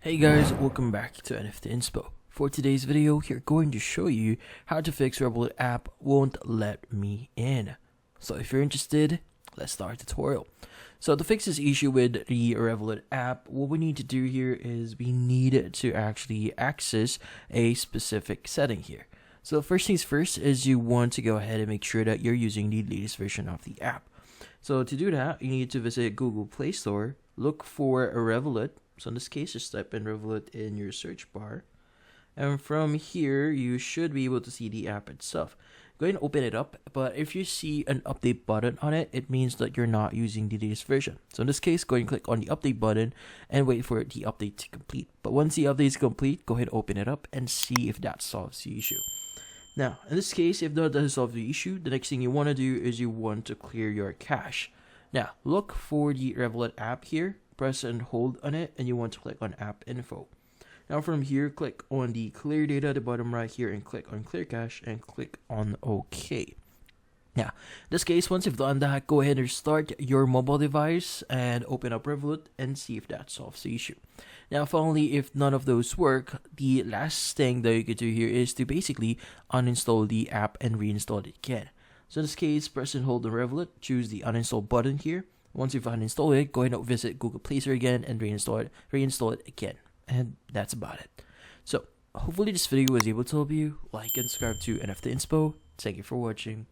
Hey guys, welcome back to NFT Inspo. For today's video, we're going to show you how to fix Revolut app won't let me in. So if you're interested, let's start the tutorial. So to fix this issue with the Revolut app, what we need to do here is we need to actually access a specific setting here. So first things first is you want to go ahead and make sure that you're using the latest version of the app. So to do that, you need to visit Google Play Store, look for a Revolut. So in this case, just type in Revolut in your search bar. And from here, you should be able to see the app itself. Go ahead and open it up. But if you see an update button on it, it means that you're not using the latest version. So in this case, go ahead and click on the update button and wait for the update to complete. But once the update is complete, go ahead and open it up and see if that solves the issue. Now, in this case, if that doesn't solve the issue, the next thing you want to do is you want to clear your cache. Now, look for the Revolut app here. Press and hold on it, and you want to click on app info. Now from here, click on the clear data at the bottom right here and click on clear cache and click on OK. Now, in this case, once you've done that, go ahead and restart your mobile device and open up Revolut and see if that solves the issue. Now, finally, if none of those work, the last thing that you could do here is to basically uninstall the app and reinstall it again. So in this case, press and hold on Revolut, choose the uninstall button here. Once you've uninstalled it, go ahead and visit Google Play Store again and reinstall it again. And that's about it. So, hopefully this video was able to help you. Like and subscribe to NFT Inspo. Thank you for watching.